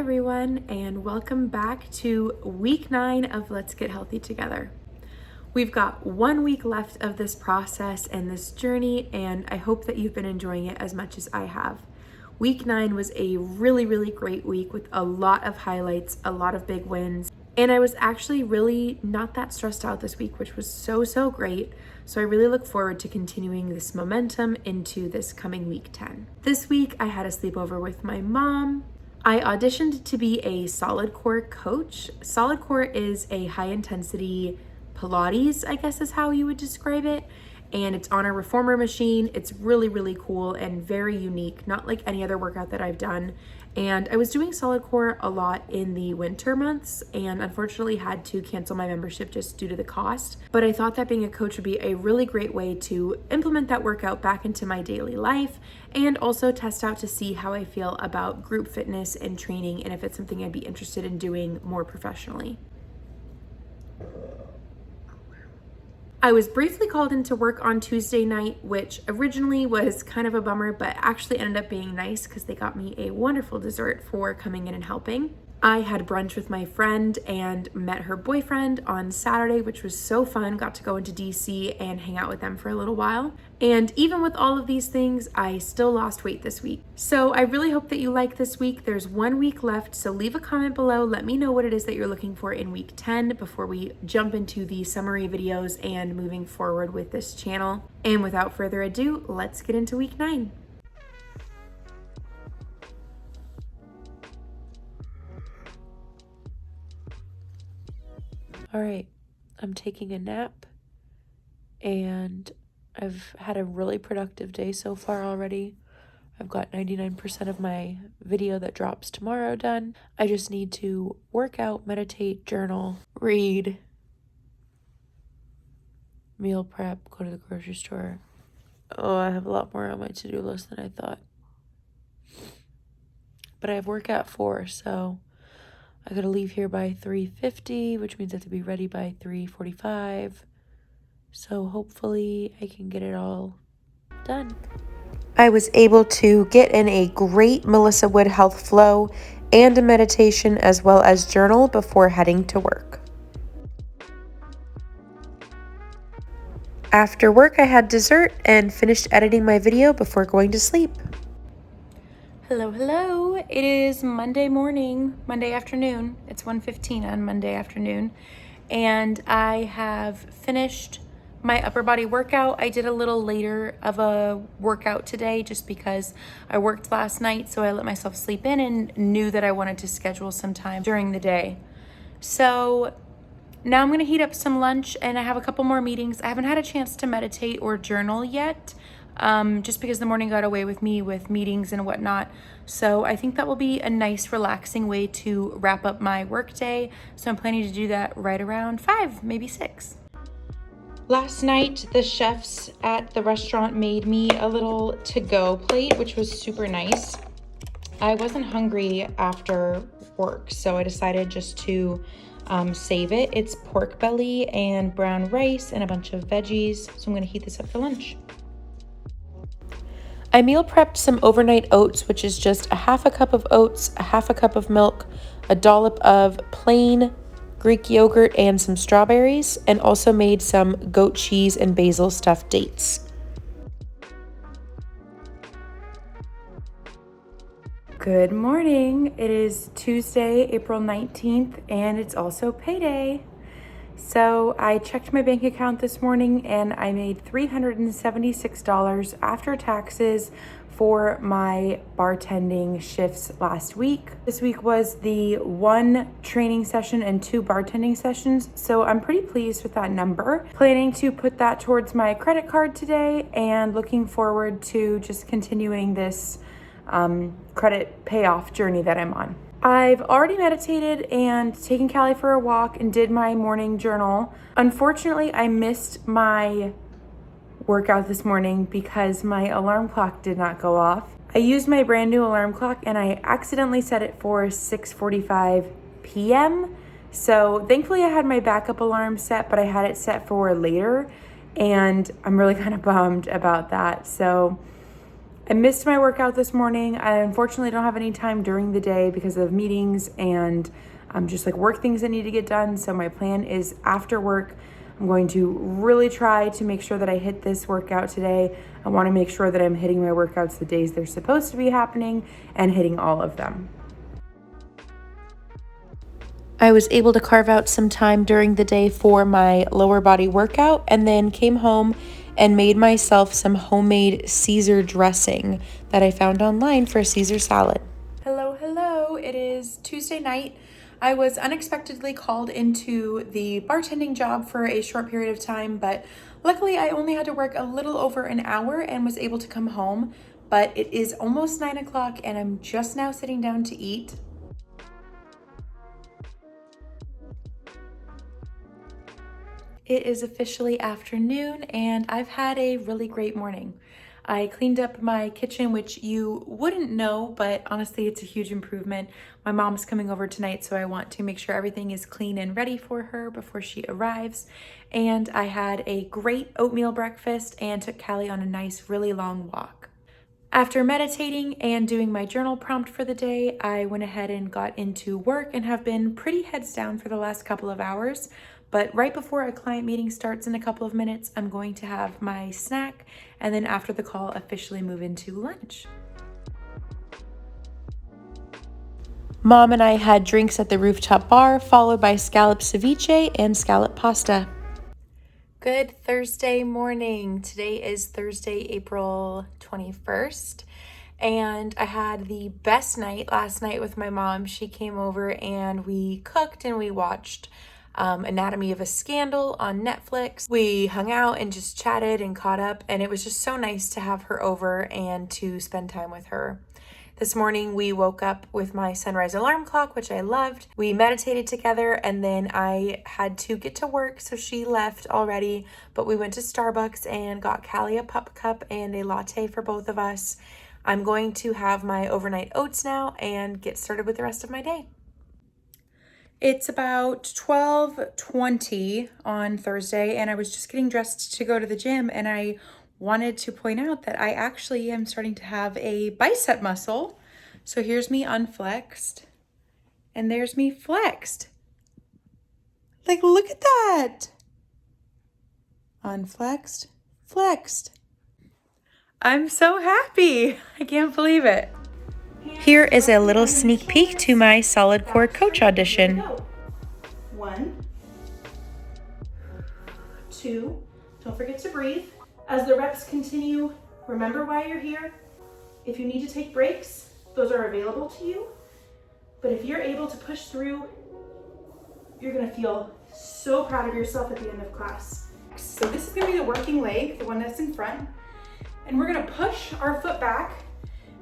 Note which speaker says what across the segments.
Speaker 1: everyone, and welcome back to week 9 of Let's Get Healthy Together. We've got 1 week left of this process and this journey, and I hope that you've been enjoying it as much as I have. Week 9 was a really great week with a lot of highlights, a lot of big wins, and I was actually really not that stressed out this week, which was so great. So I really look forward to continuing this momentum into this coming week 10. This week I had a sleepover with my mom. I auditioned to be a solid core coach. Solid core is a high intensity Pilates, I guess is how you would describe it. And it's on a reformer machine. It's really cool and very unique, not like any other workout that I've done. And I was doing solid core a lot in the winter months and unfortunately had to cancel my membership just due to the cost. But I thought that being a coach would be a really great way to implement that workout back into my daily life and also test out to see how I feel about group fitness and training and if it's something I'd be interested in doing more professionally. I was briefly called into work on Tuesday night, which originally was kind of a bummer, but actually ended up being nice because they got me a wonderful dessert for coming in and helping. I had brunch with my friend and met her boyfriend on Saturday, which was so fun. Got to go into DC and hang out with them for a little while. And even with all of these things, I still lost weight this week. So I really hope that you like this week. There's 1 week left, so leave a comment below. Let me know what it is that you're looking for in week 10 before we jump into the summary videos and moving forward with this channel. And without further ado, let's get into week 9. All right, I'm taking a nap and I've had a really productive day so far already. I've got 99% of my video that drops tomorrow done. I just need to work out, meditate, journal, read, meal prep, go to the grocery store. Oh, I have a lot more on my to-do list than I thought. But I have work at 4, so I gotta leave here by 3:50, which means I have to be ready by 3:45. So hopefully I can get it all done. I was able to get in a great Melissa Wood health flow and a meditation as well as journal before heading to work. After work, I had dessert and finished editing my video before going to sleep. Hello. It is Monday afternoon. It's 1:15 on Monday afternoon. And I have finished my upper body workout. I did a little later of a workout today just because I worked last night. So I let myself sleep in and knew that I wanted to schedule some time during the day. So now I'm gonna heat up some lunch and I have a couple more meetings. I haven't had a chance to meditate or journal yet. Just because the morning got away with me with meetings and whatnot. So I think that will be a nice relaxing way to wrap up my workday. So I'm planning to do that right around 5, maybe 6. Last night, the chefs at the restaurant made me a little to-go plate, which was super nice. I wasn't hungry after work, so I decided just to save it. It's pork belly and brown rice and a bunch of veggies. So I'm gonna heat this up for lunch. I meal prepped some overnight oats, which is just a half a cup of oats, a half a cup of milk, a dollop of plain Greek yogurt, and some strawberries, and also made some goat cheese and basil stuffed dates. Good morning. It is Tuesday, April 19th, and it's also payday. So I checked my bank account this morning and I made $376 after taxes for my bartending shifts last week. This week was the 1 training session and 2 bartending sessions, so I'm pretty pleased with that number. Planning to put that towards my credit card today and looking forward to just continuing this credit payoff journey that I'm on. I've already meditated and taken Callie for a walk and did my morning journal. Unfortunately, I missed my workout this morning because my alarm clock did not go off. I used my brand new alarm clock and I accidentally set it for 6:45 p.m. So thankfully I had my backup alarm set, but I had it set for later and I'm really kind of bummed about that. So I missed my workout this morning. I unfortunately don't have any time during the day because of meetings and just like work things that need to get done. So my plan is after work, I'm going to really try to make sure that I hit this workout today. I want to make sure that I'm hitting my workouts the days they're supposed to be happening and hitting all of them. I was able to carve out some time during the day for my lower body workout and then came home and made myself some homemade Caesar dressing that I found online for a Caesar salad. Hello, hello. It is Tuesday night. I was unexpectedly called into the bartending job for a short period of time, but luckily I only had to work a little over an hour and was able to come home. But it is almost 9 o'clock and I'm just now sitting down to eat. It is officially afternoon and I've had a really great morning. I cleaned up my kitchen, which you wouldn't know, but honestly, it's a huge improvement. My mom's coming over tonight, so I want to make sure everything is clean and ready for her before she arrives. And I had a great oatmeal breakfast and took Callie on a nice, really long walk. After meditating and doing my journal prompt for the day, I went ahead and got into work and have been pretty heads down for the last couple of hours. But right before a client meeting starts in a couple of minutes, I'm going to have my snack and then after the call, officially move into lunch. Mom and I had drinks at the rooftop bar, followed by scallop ceviche and scallop pasta. Good Thursday morning. Today is Thursday, April 21st, and I had the best night last night with my mom. She came over and we cooked and we watched Anatomy of a Scandal on Netflix. We hung out and just chatted and caught up, and it was just so nice to have her over and to spend time with her. This morning, we woke up with my sunrise alarm clock, which I loved. We meditated together, and then I had to get to work, so she left already. But we went to Starbucks and got Callie a pup cup and a latte for both of us. I'm going to have my overnight oats now and get started with the rest of my day. It's about 12:20 on Thursday, and I was just getting dressed to go to the gym, and I wanted to point out that I actually am starting to have a bicep muscle. So here's me unflexed, and there's me flexed. Like, look at that. Unflexed, flexed. I'm so happy. I can't believe it. Here is a little sneak peek to my Solid Core Coach audition.
Speaker 2: 1, 2, don't forget to breathe. As the reps continue, remember why you're here. If you need to take breaks, those are available to you. But if you're able to push through, you're gonna feel so proud of yourself at the end of class. So this is gonna be the working leg, the one that's in front. And we're gonna push our foot back,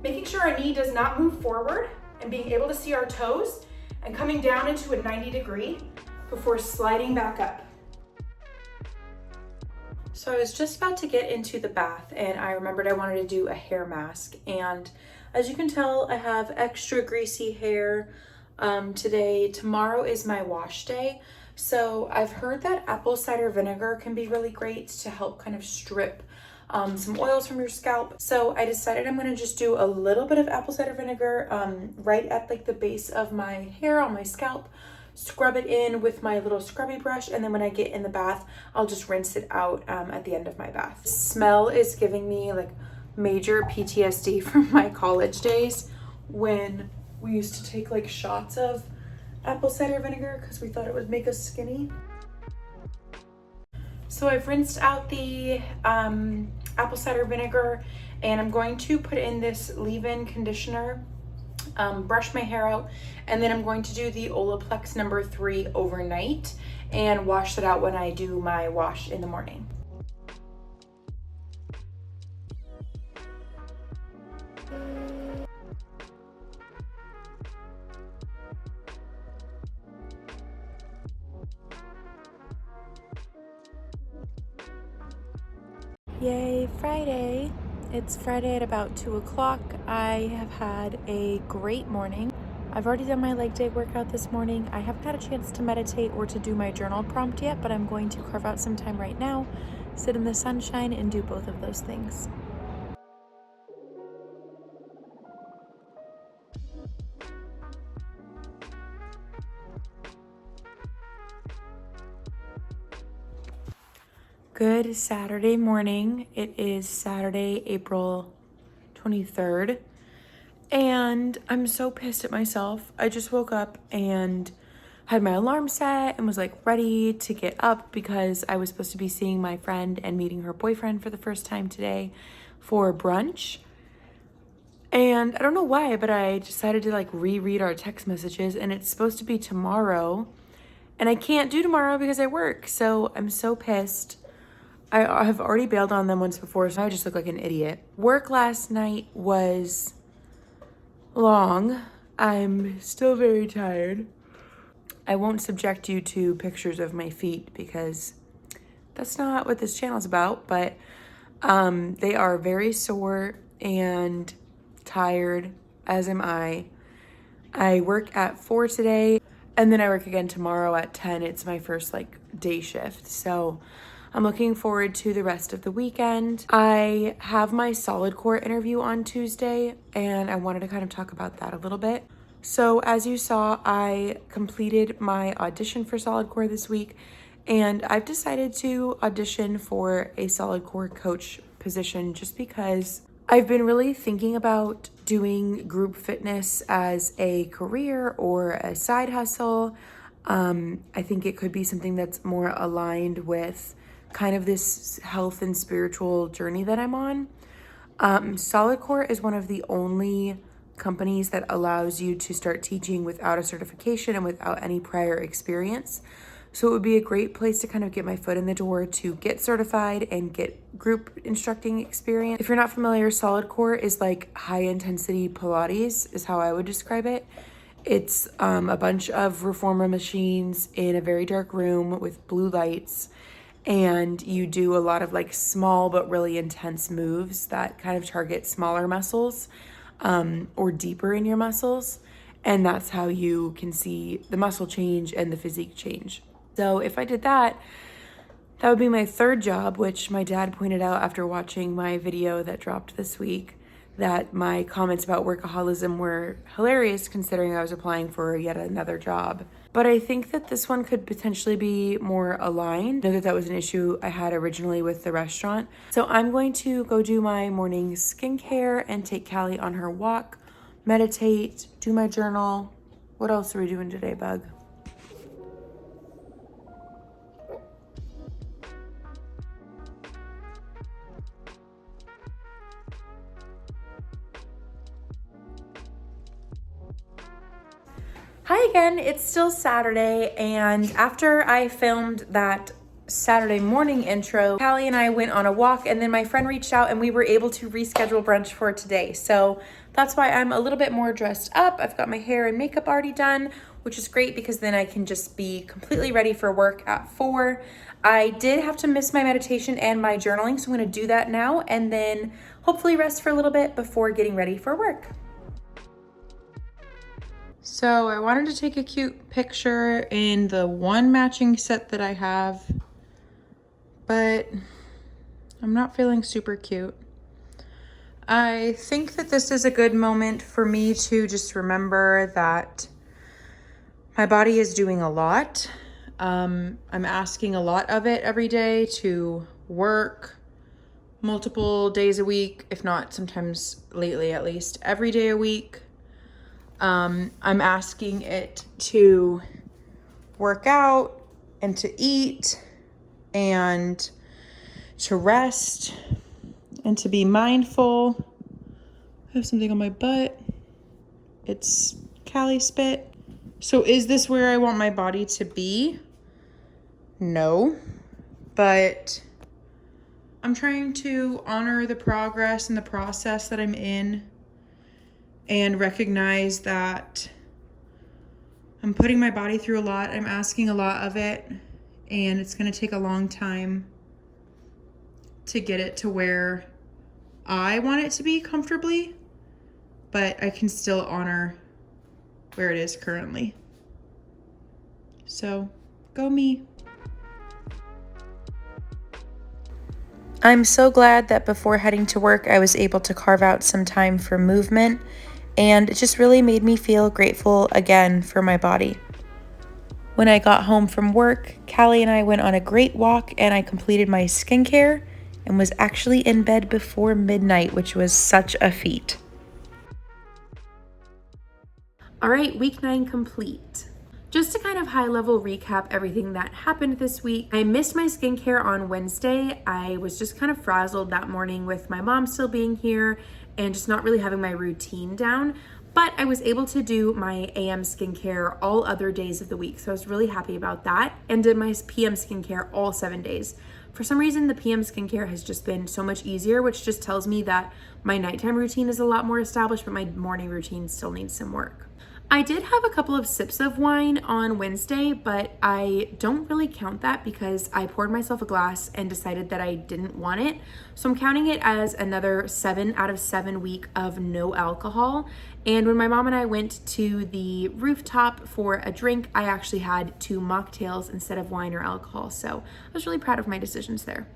Speaker 2: making sure our knee does not move forward and being able to see our toes and coming down into a 90-degree before sliding back up.
Speaker 1: So I was just about to get into the bath and I remembered I wanted to do a hair mask. And as you can tell, I have extra greasy hair today. Tomorrow is my wash day. So I've heard that apple cider vinegar can be really great to help kind of strip some oils from your scalp. So I decided I'm gonna just do a little bit of apple cider vinegar right at like the base of my hair on my scalp, scrub it in with my little scrubby brush, and then when I get in the bath, I'll just rinse it out at the end of my bath. Smell is giving me like major PTSD from my college days when we used to take like shots of apple cider vinegar because we thought it would make us skinny. So I've rinsed out the apple cider vinegar and I'm going to put in this leave-in conditioner, brush my hair out, and then I'm going to do the Olaplex number 3 overnight and wash it out when I do my wash in the morning. Yay, Friday. It's Friday at about 2 o'clock. I have had a great morning. I've already done my leg day workout this morning. I haven't had a chance to meditate or to do my journal prompt yet, but I'm going to carve out some time right now, sit in the sunshine, and do both of those things. Good Saturday morning. It is Saturday, April 23rd, and I'm so pissed at myself. I just woke up and had my alarm set and was like ready to get up because I was supposed to be seeing my friend and meeting her boyfriend for the first time today for brunch. And I don't know why, but I decided to like reread our text messages, and it's supposed to be tomorrow, and I can't do tomorrow because I work. So I'm so pissed. I have already bailed on them once before, so I just look like an idiot. Work last night was long. I'm still very tired. I won't subject you to pictures of my feet because that's not what this channel is about, but they are very sore and tired, as am I. I work at 4 today, and then I work again tomorrow at 10. It's my first like day shift, so I'm looking forward to the rest of the weekend. I have my solid core interview on Tuesday, and I wanted to kind of talk about that a little bit. So as you saw, I completed my audition for solid core this week, and I've decided to audition for a solid core coach position just because I've been really thinking about doing group fitness as a career or a side hustle. I think it could be something that's more aligned with kind of this health and spiritual journey that I'm on. Solid Core is one of the only companies that allows you to start teaching without a certification and without any prior experience. So it would be a great place to kind of get my foot in the door to get certified and get group instructing experience. If you're not familiar, Solid Core is like high intensity Pilates is how I would describe it. It's a bunch of reformer machines in a very dark room with blue lights, and you do a lot of like small but really intense moves that kind of target smaller muscles or deeper in your muscles, and that's how you can see the muscle change and the physique change. So if I did that, that would be my third job, which my dad pointed out after watching my video that dropped this week, that my comments about workaholism were hilarious considering I was applying for yet another job. But I think that this one could potentially be more aligned. I know that that was an issue I had originally with the restaurant. So I'm going to go do my morning skincare and take Callie on her walk, meditate, do my journal. What else are we doing today, Bug? Hi again, it's still Saturday, and after I filmed that Saturday morning intro, Callie and I went on a walk, and then my friend reached out and we were able to reschedule brunch for today. So that's why I'm a little bit more dressed up. I've got my hair and makeup already done, which is great because then I can just be completely ready for work at 4. I did have to miss my meditation and my journaling, so I'm gonna do that now and then hopefully rest for a little bit before getting ready for work. So I wanted to take a cute picture in the one matching set that I have, but I'm not feeling super cute. I think that this is a good moment for me to just remember that my body is doing a lot. I'm asking a lot of it every day to work multiple days a week, if not sometimes lately at least every day a week. I'm asking it to work out and to eat and to rest and to be mindful. I have something on my butt. It's Callie spit. So is this where I want my body to be? No, but I'm trying to honor the progress and the process that I'm in and recognize that I'm putting my body through a lot. I'm asking a lot of it, and it's going to take a long time to get it to where I want it to be comfortably, but I can still honor where it is currently. So, go me. I'm so glad that before heading to work, I was able to carve out some time for movement, and it just really made me feel grateful again for my body. When I got home from work, Callie and I went on a great walk and I completed my skincare and was actually in bed before midnight, which was such a feat. All right, week 9 complete. Just to kind of high level recap everything that happened this week, I missed my skincare on Wednesday. I was just kind of frazzled that morning with my mom still being here and just not really having my routine down. But I was able to do my AM skincare all other days of the week. So I was really happy about that and did my PM skincare all 7 days. For some reason, the PM skincare has just been so much easier, which just tells me that my nighttime routine is a lot more established, but my morning routine still needs some work. I did have a couple of sips of wine on Wednesday, but I don't really count that because I poured myself a glass and decided that I didn't want it. So I'm counting it as another 7 out of 7 week of no alcohol. And when my mom and I went to the rooftop for a drink, I actually had 2 mocktails instead of wine or alcohol. So I was really proud of my decisions there.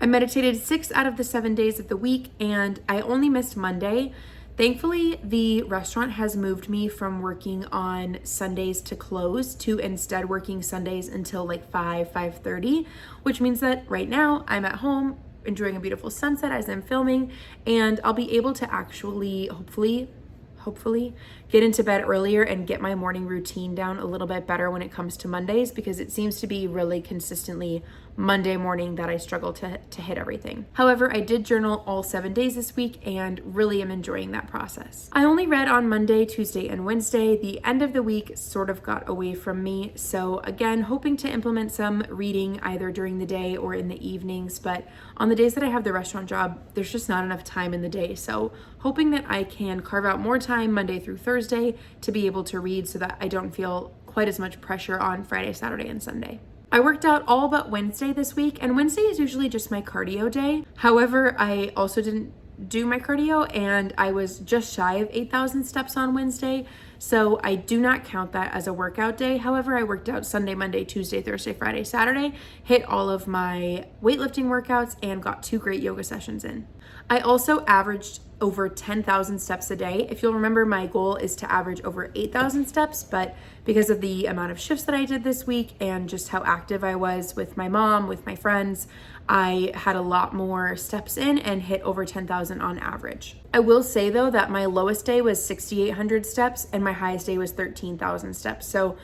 Speaker 1: I meditated 6 out of the 7 days of the week, and I only missed Monday. Thankfully, the restaurant has moved me from working on Sundays to close to instead working Sundays until like 5:30, which means that right now I'm at home enjoying a beautiful sunset as I'm filming, and I'll be able to actually hopefully get into bed earlier and get my morning routine down a little bit better when it comes to Mondays, because it seems to be really consistently Monday morning that I struggle to hit everything. However, I did journal all 7 days this week and really am enjoying that process. I only read on Monday, Tuesday, and Wednesday. The end of the week sort of got away from me. So again, hoping to implement some reading either during the day or in the evenings, but on the days that I have the restaurant job, there's just not enough time in the day. So hoping that I can carve out more time Monday through Thursday to be able to read so that I don't feel quite as much pressure on Friday, Saturday, and Sunday. I worked out all but Wednesday this week, and Wednesday is usually just my cardio day. However, I also didn't do my cardio and I was just shy of 8,000 steps on Wednesday. So I do not count that as a workout day. However, I worked out Sunday, Monday, Tuesday, Thursday, Friday, Saturday, hit all of my weightlifting workouts and got 2 great yoga sessions in. I also averaged over 10,000 steps a day. If you'll remember, my goal is to average over 8,000 steps, but because of the amount of shifts that I did this week and just how active I was with my mom, with my friends, I had a lot more steps in and hit over 10,000 on average. I will say though that my lowest day was 6,800 steps and my highest day was 13,000 steps. So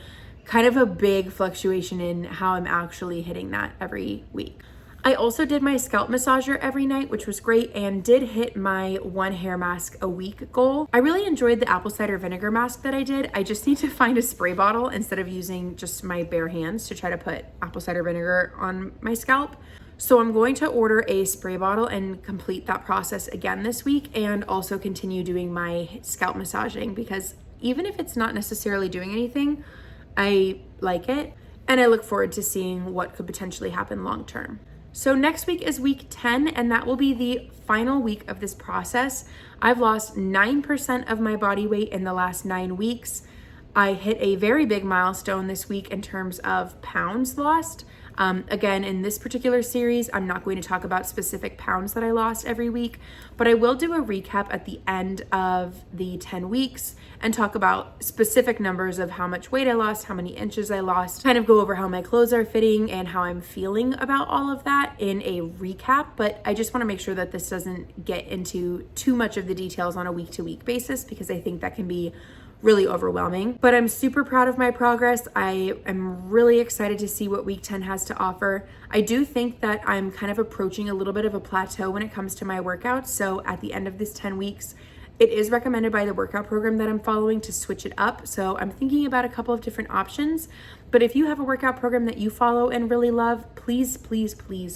Speaker 1: kind of a big fluctuation in how I'm actually hitting that every week. I also did my scalp massager every night, which was great, and did hit my 1 hair mask a week goal. I really enjoyed the apple cider vinegar mask that I did. I just need to find a spray bottle instead of using just my bare hands to try to put apple cider vinegar on my scalp. So I'm going to order a spray bottle and complete that process again this week, and also continue doing my scalp massaging, because even if it's not necessarily doing anything, I like it and I look forward to seeing what could potentially happen long term. So next week is week 10, and that will be the final week of this process. I've lost 9% of my body weight in the last 9 weeks. I hit a very big milestone this week in terms of pounds lost. Again, in this particular series, I'm not going to talk about specific pounds that I lost every week, but I will do a recap at the end of the 10 weeks and talk about specific numbers of how much weight I lost, how many inches I lost, kind of go over how my clothes are fitting and how I'm feeling about all of that in a recap. But I just want to make sure that this doesn't get into too much of the details on a week-to-week basis, because I think that can be really overwhelming. But I'm super proud of my progress. I am really excited to see what week 10 has to offer. I do think that I'm kind of approaching a little bit of a plateau when it comes to my workouts. So at the end of this 10 weeks, it is recommended by the workout program that I'm following to switch it up. So I'm thinking about a couple of different options. But if you have a workout program that you follow and really love, please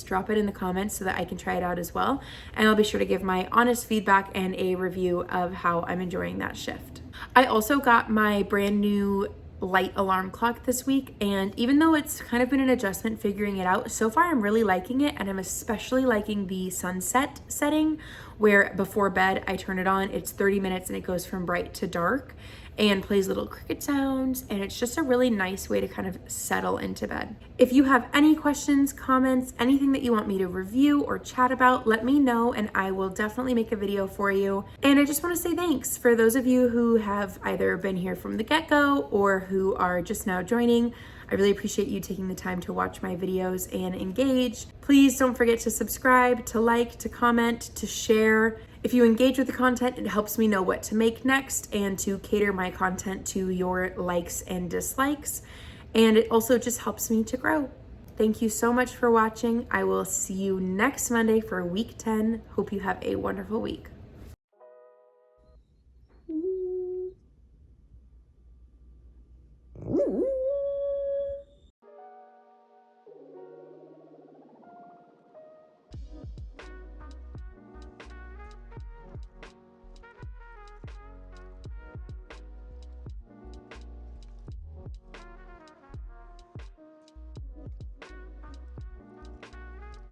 Speaker 1: drop it in the comments so that I can try it out as well. And I'll be sure to give my honest feedback and a review of how I'm enjoying that shift. I also got my brand new light alarm clock this week, and even though it's kind of been an adjustment figuring it out, so far I'm really liking it, and I'm especially liking the sunset setting where before bed I turn it on. It's 30 minutes and it goes from bright to dark and plays little cricket sounds, and it's just a really nice way to kind of settle into bed. If you have any questions, comments, anything that you want me to review or chat about, let me know and I will definitely make a video for you. And I just want to say thanks for those of you who have either been here from the get-go or who are just now joining. I really appreciate you taking the time to watch my videos and engage. Please don't forget to subscribe, to like, to comment, to share. If you engage with the content, it helps me know what to make next and to cater my content to your likes and dislikes. And it also just helps me to grow. Thank you so much for watching. I will see you next Monday for week 10. Hope you have a wonderful week.